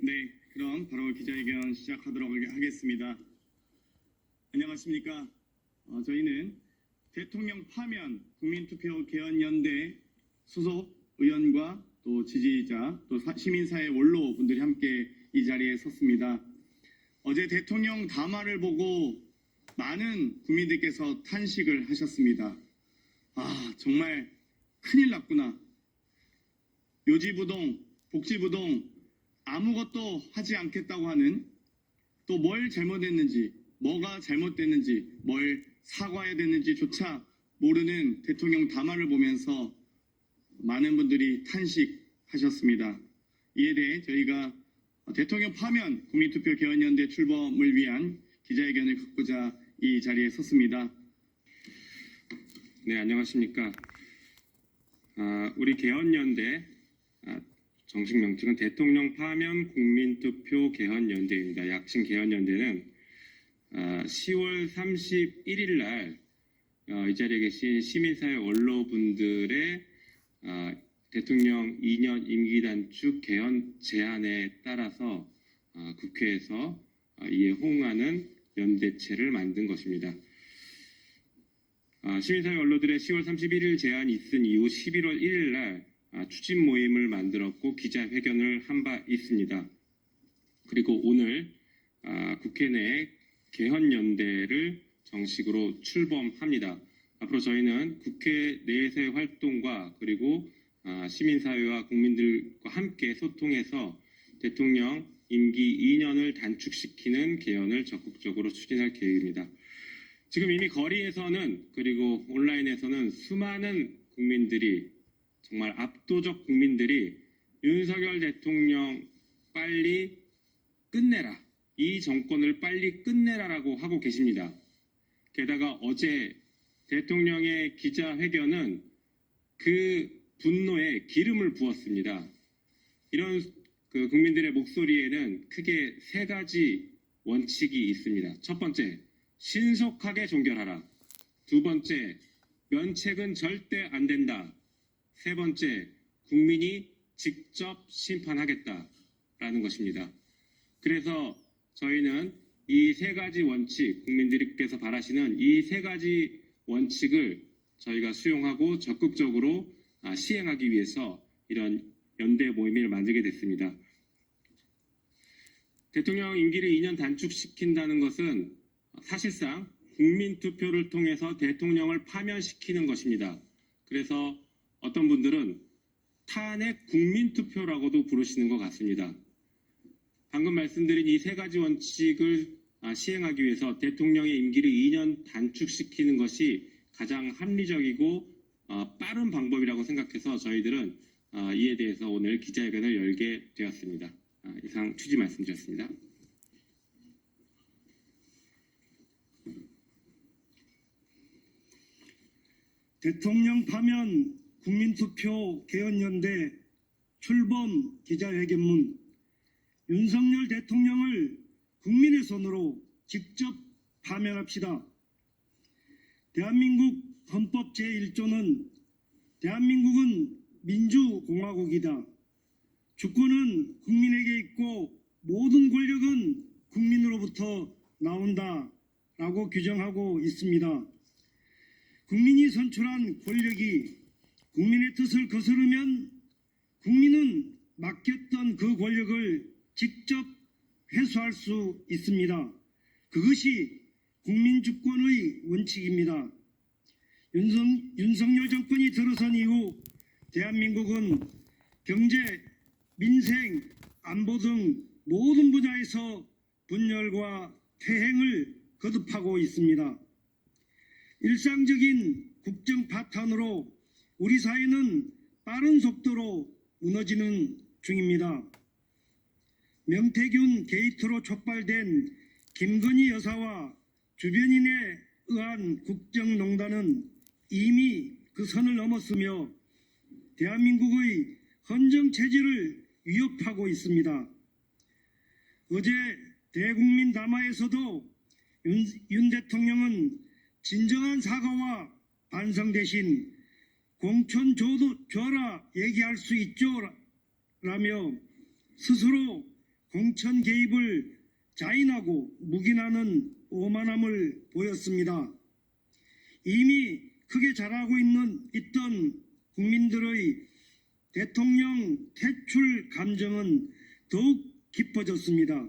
네, 그럼 바로 기자회견 시작하도록 하겠습니다. 안녕하십니까? 저희는 대통령 파면 국민투표 개헌연대 소속 의원과 또 지지자, 또 시민사회 원로분들이 함께 이 자리에 섰습니다. 어제 대통령 담화를 보고 많은 국민들께서 탄식을 하셨습니다. 정말 큰일 났구나. 요지부동, 복지부동, 아무것도 하지 않겠다고 하는, 또 뭘 잘못했는지, 뭐가 잘못됐는지, 뭘 사과해야 되는지조차 모르는 대통령 담화를 보면서 많은 분들이 탄식하셨습니다. 이에 대해 저희가 대통령 파면 국민투표 개헌연대 출범을 위한 기자회견을 갖고자 이 자리에 섰습니다. 네, 안녕하십니까. 우리 개헌연대 정식 명칭은 대통령 파면 국민투표 개헌연대입니다. 약칭 개헌연대는 10월 31일 날 이 자리에 계신 시민사회 원로분들의 대통령 2년 임기 단축 개헌 제안에 따라서 국회에서 이에 호응하는 연대체를 만든 것입니다. 시민사회 원로들의 10월 31일 제안이 있은 이후 11월 1일 날 추진 모임을 만들었고 기자회견을 한 바 있습니다. 그리고 오늘 국회 내 개헌연대를 정식으로 출범합니다. 앞으로 저희는 국회 내에서의 활동과 그리고 시민사회와 국민들과 함께 소통해서 대통령 임기 2년을 단축시키는 개헌을 적극적으로 추진할 계획입니다. 지금 이미 거리에서는 그리고 온라인에서는 수많은 국민들이, 정말 압도적 국민들이 윤석열 대통령 빨리 끝내라, 이 정권을 빨리 끝내라라고 하고 계십니다. 게다가 어제 대통령의 기자회견은 그 분노에 기름을 부었습니다. 이런 국민들의 목소리에는 크게 세 가지 원칙이 있습니다. 첫 번째, 신속하게 종결하라. 두 번째, 면책은 절대 안 된다. 세 번째, 국민이 직접 심판하겠다라는 것입니다. 그래서 저희는 이 세 가지 원칙, 국민들께서 바라시는 이 세 가지 원칙을 저희가 수용하고 적극적으로 시행하기 위해서 이런 연대 모임을 만들게 됐습니다. 대통령 임기를 2년 단축시킨다는 것은 사실상 국민투표를 통해서 대통령을 파면시키는 것입니다. 그래서 어떤 분들은 탄핵 국민투표라고도 부르시는 것 같습니다. 방금 말씀드린 이 세 가지 원칙을 시행하기 위해서 대통령의 임기를 2년 단축시키는 것이 가장 합리적이고 빠른 방법이라고 생각해서 저희들은 이에 대해서 오늘 기자회견을 열게 되었습니다. 이상 취지 말씀드렸습니다. 대통령 파면 국민투표 개헌연대 출범 기자회견문. 윤석열 대통령을 국민의 손으로 직접 파면합시다. 대한민국 헌법 제1조는 대한민국은 민주공화국이다. 주권은 국민에게 있고 모든 권력은 국민으로부터 나온다 라고 규정하고 있습니다. 국민이 선출한 권력이 국민의 뜻을 거스르면 국민은 맡겼던 그 권력을 직접 회수할 수 있습니다. 그것이 국민주권의 원칙입니다. 윤석열 정권이 들어선 이후 대한민국은 경제, 민생, 안보 등 모든 분야에서 분열과 퇴행을 거듭하고 있습니다. 일상적인 국정 파탄으로 우리 사회는 빠른 속도로 무너지는 중입니다. 명태균 게이트로 촉발된 김건희 여사와 주변인에 의한 국정농단은 이미 그 선을 넘었으며 대한민국의 헌정체제를 위협하고 있습니다. 어제 대국민 담화에서도 윤 대통령은 진정한 사과와 반성 대신 공천 줘라 얘기할 수 있죠 라며 스스로 공천 개입을 자인하고 묵인하는 오만함을 보였습니다. 이미 크게 자라고 있던 국민들의 대통령 퇴출 감정은 더욱 깊어졌습니다.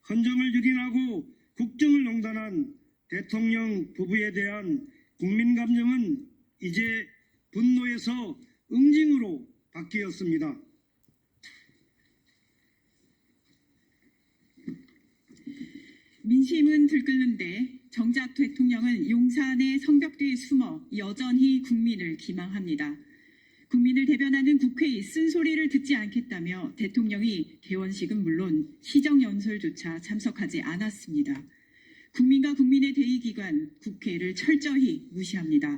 헌정을 유린하고 국정을 농단한 대통령 부부에 대한 국민 감정은 이제 분노에서 응징으로 바뀌었습니다. 민심은 들끓는데 정작 대통령은 용산의 성벽 뒤에 숨어 여전히 국민을 기망합니다. 국민을 대변하는 국회의 쓴소리를 듣지 않겠다며 대통령이 개원식은 물론 시정연설조차 참석하지 않았습니다. 국민과 국민의 대의기관 국회를 철저히 무시합니다.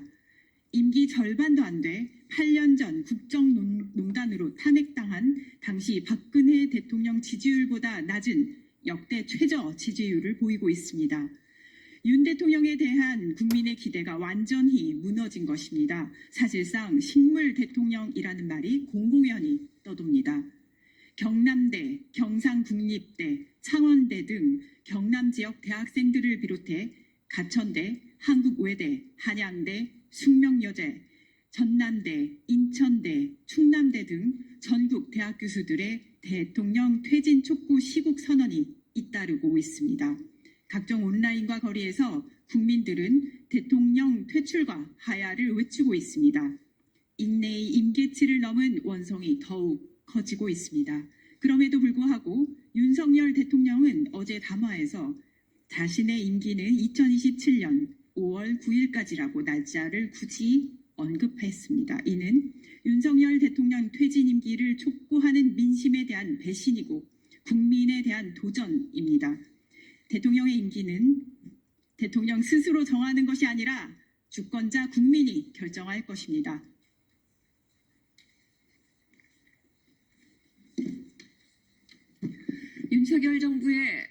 임기 절반도 안 돼 8년 전 국정농단으로 탄핵당한 당시 박근혜 대통령 지지율보다 낮은 역대 최저 지지율을 보이고 있습니다. 윤 대통령에 대한 국민의 기대가 완전히 무너진 것입니다. 사실상 식물 대통령이라는 말이 공공연히 떠돕니다. 경남대, 경상국립대, 창원대 등 경남 지역 대학생들을 비롯해 가천대, 한국외대, 한양대, 숙명여대, 전남대, 인천대, 충남대 등 전국 대학 교수들의 대통령 퇴진 촉구 시국 선언이 잇따르고 있습니다. 각종 온라인과 거리에서 국민들은 대통령 퇴출과 하야를 외치고 있습니다. 인내의 임계치를 넘은 원성이 더욱 커지고 있습니다. 그럼에도 불구하고 윤석열 대통령은 어제 담화에서 자신의 임기는 2027년 5월 9일까지라고 날짜를 굳이 언급했습니다. 이는 윤석열 대통령 퇴진 임기를 촉구하는 민심에 대한 배신이고 국민에 대한 도전입니다. 대통령의 임기는 대통령 스스로 정하는 것이 아니라 주권자 국민이 결정할 것입니다. 윤석열 정부의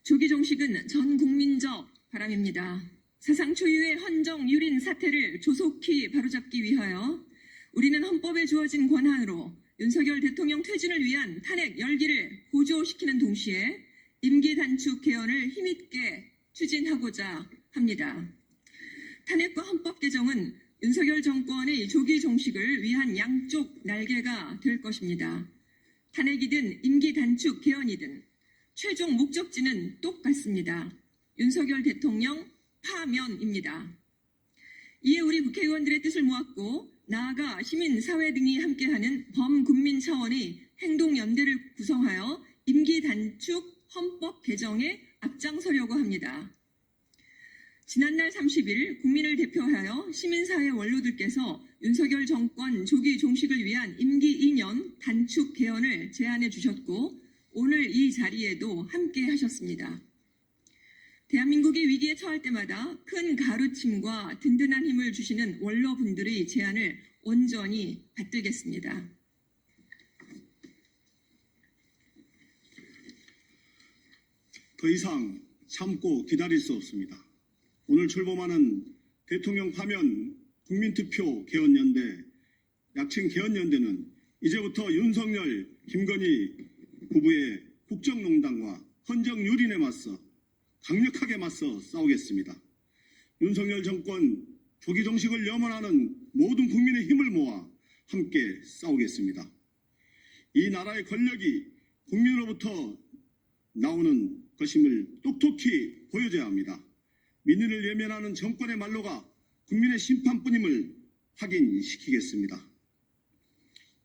조기 종식은 전 국민적 바람입니다. 사상 초유의 헌정 유린 사태를 조속히 바로잡기 위하여 우리는 헌법에 주어진 권한으로 윤석열 대통령 퇴진을 위한 탄핵 열기를 고조시키는 동시에 임기 단축 개헌을 힘있게 추진하고자 합니다. 탄핵과 헌법 개정은 윤석열 정권의 조기 종식을 위한 양쪽 날개가 될 것입니다. 탄핵이든 임기 단축 개헌이든 최종 목적지는 똑같습니다. 윤석열 대통령 파면입니다. 이에 우리 국회의원들의 뜻을 모았고 나아가 시민사회 등이 함께하는 범국민 차원의 행동연대를 구성하여 임기 단축 헌법 개정에 앞장서려고 합니다. 지난날 30일 국민을 대표하여 시민사회 원로들께서 윤석열 정권 조기 종식을 위한 임기 2년 단축 개헌을 제안해 주셨고 오늘 이 자리에도 함께 하셨습니다. 대한민국이 위기에 처할 때마다 큰 가르침과 든든한 힘을 주시는 원로분들의 제안을 온전히 받들겠습니다. 더 이상 참고 기다릴 수 없습니다. 오늘 출범하는 대통령 파면 국민투표 개헌연대, 약칭 개헌연대는 이제부터 윤석열, 김건희 부부의 국정농단과 헌정유린에 맞서 강력하게 맞서 싸우겠습니다. 윤석열 정권 조기 종식을 염원하는 모든 국민의 힘을 모아 함께 싸우겠습니다. 이 나라의 권력이 국민으로부터 나오는 것임을 똑똑히 보여줘야 합니다. 민의를 외면하는 정권의 말로가 국민의 심판뿐임을 확인시키겠습니다.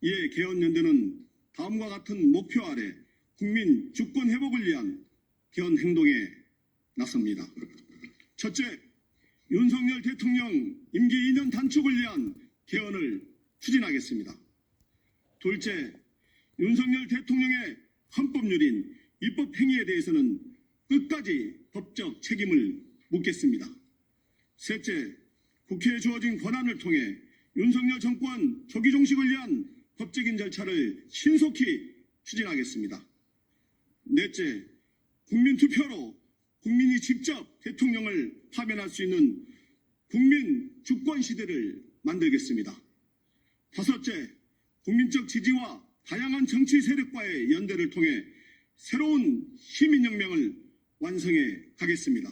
이에 개헌연대는 다음과 같은 목표 아래 국민 주권 회복을 위한 개헌 행동에 나섭니다. 첫째, 윤석열 대통령 임기 2년 단축을 위한 개헌을 추진하겠습니다. 둘째, 윤석열 대통령의 헌법유린 입법 행위에 대해서는 끝까지 법적 책임을 묻겠습니다. 셋째, 국회에 주어진 권한을 통해 윤석열 정권 조기 종식을 위한 법적인 절차를 신속히 추진하겠습니다. 넷째, 국민투표로 국민이 직접 대통령을 파면할 수 있는 국민 주권 시대를 만들겠습니다. 다섯째, 국민적 지지와 다양한 정치 세력과의 연대를 통해 새로운 시민혁명을 완성해 가겠습니다.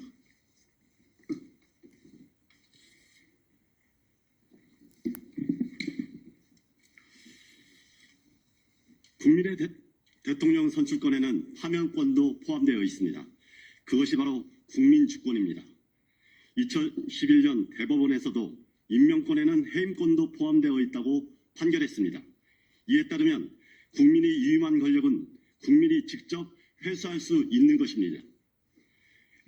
국민의 대통령 선출권에는 파면권도 포함되어 있습니다. 그것이 바로 국민 주권입니다. 2011년 대법원에서도 임명권에는 해임권도 포함되어 있다고 판결했습니다. 이에 따르면 국민이 위임한 권력은 국민이 직접 회수할 수 있는 것입니다.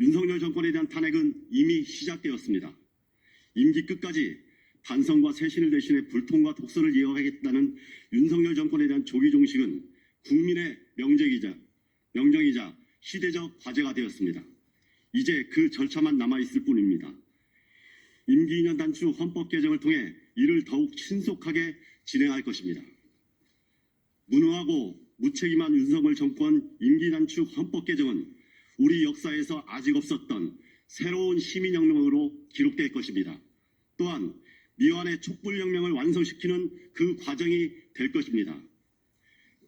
윤석열 정권에 대한 탄핵은 이미 시작되었습니다. 임기 끝까지 반성과 쇄신을 대신해 불통과 독서를 이어가겠다는 윤석열 정권에 대한 조기 종식은 국민의 명령이자 시대적 과제가 되었습니다. 이제 그 절차만 남아있을 뿐입니다. 임기 2년 단축 헌법 개정을 통해 이를 더욱 신속하게 진행할 것입니다. 무능하고 무책임한 윤석열 정권 임기 단축 헌법 개정은 우리 역사에서 아직 없었던 새로운 시민혁명으로 기록될 것입니다. 또한 미완의 촛불혁명을 완성시키는 그 과정이 될 것입니다.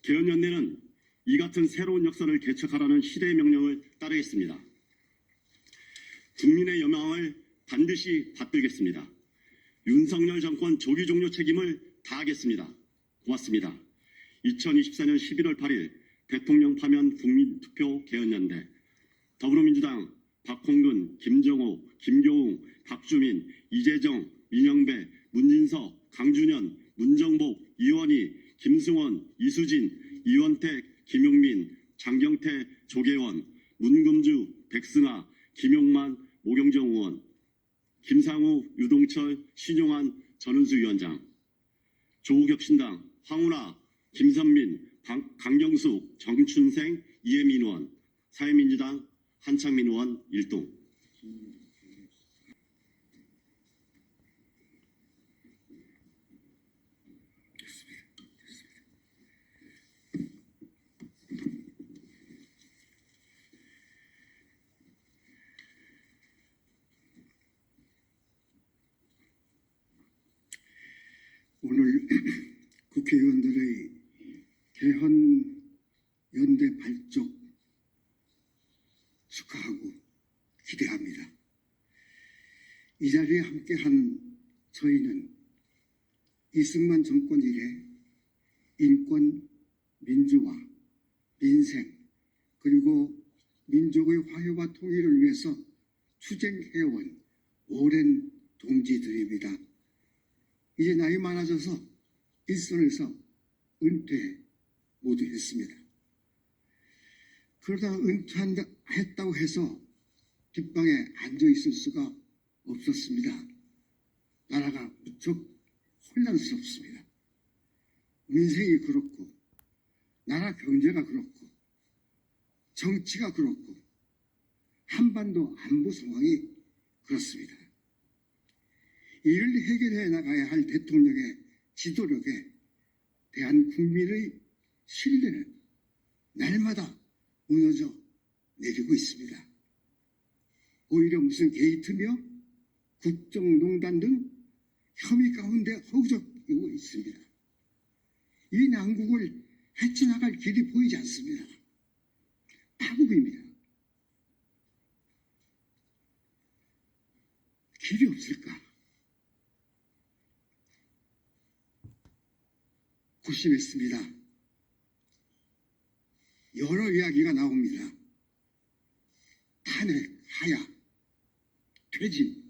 개헌연대는 이 같은 새로운 역사를 개척하라는 시대의 명령을 따르겠습니다. 국민의 여망을 반드시 받들겠습니다. 윤석열 정권 조기 종료 책임을 다하겠습니다. 고맙습니다. 2024년 11월 8일 대통령 파면 국민투표 개헌연대 더불어민주당 박홍근, 김정호, 김교웅, 박주민, 이재정, 민영배, 문진석, 강준현, 문정복, 이원희, 김승원, 이수진, 이원택, 김용민, 장경태, 조계원, 문금주, 백승아, 김용만, 모경정 의원, 김상우, 유동철, 신용환, 전은수 위원장, 조국혁신당, 황운하, 김선민, 강경숙, 정춘생, 이혜민 의원, 사회민주당, 한창민 의원, 일동. 오늘 국회의원들의 개헌 연대 발족 축하하고 기대합니다. 이 자리에 함께한 저희는 이승만 정권 이래 인권, 민주화, 민생 그리고 민족의 화해와 통일을 위해서 투쟁해온 오랜 동지들입니다. 이제 나이 많아져서 일선에서 은퇴 모두 했습니다. 그러다가 은퇴했다고 해서 뒷방에 앉아 있을 수가 없었습니다. 나라가 무척 혼란스럽습니다. 민생이 그렇고 나라 경제가 그렇고 정치가 그렇고 한반도 안보 상황이 그렇습니다. 이를 해결해 나가야 할 대통령의 지도력에 대한 국민의 신뢰는 날마다 무너져 내리고 있습니다. 오히려 무슨 게이트며 국정농단 등 혐의 가운데 허우적이고 있습니다. 이 난국을 헤쳐나갈 길이 보이지 않습니다. 파국입니다. 길이 없을까? 고심했습니다. 여러 이야기가 나옵니다. 탄핵, 하야, 퇴진.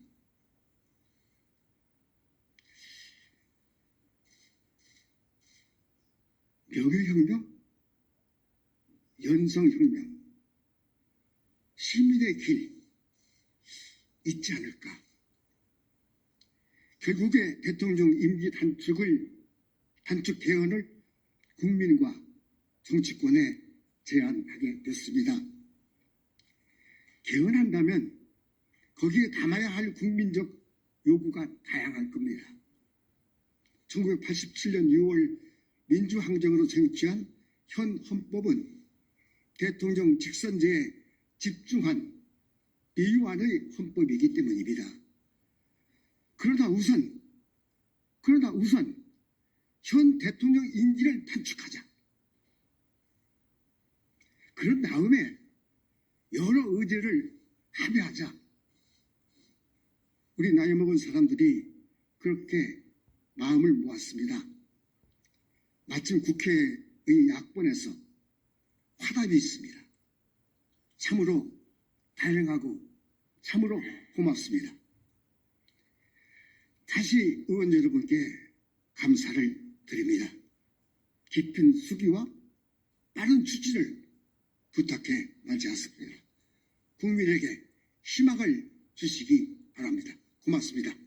명예혁명, 연성혁명, 시민의 길 있지 않을까? 결국에 대통령 임기 단축 개헌을 국민과 정치권에 제안하게 됐습니다. 개헌한다면 거기에 담아야 할 국민적 요구가 다양할 겁니다. 1987년 6월 민주항쟁으로 쟁취한 현 헌법은 대통령 직선제에 집중한 비유한의 헌법이기 때문입니다. 그러나 우선 현 대통령 임기를 단축하자. 그런 다음에 여러 의제를 합의하자. 우리 나이 먹은 사람들이 그렇게 마음을 모았습니다. 마침 국회의 야권에서 화답이 있습니다. 참으로 다양하고 참으로 고맙습니다. 다시 의원 여러분께 감사를 드립니다. 깊은 수기와 빠른 추진을 부탁해 마지 않습니다. 국민에게 희망을 주시기 바랍니다. 고맙습니다.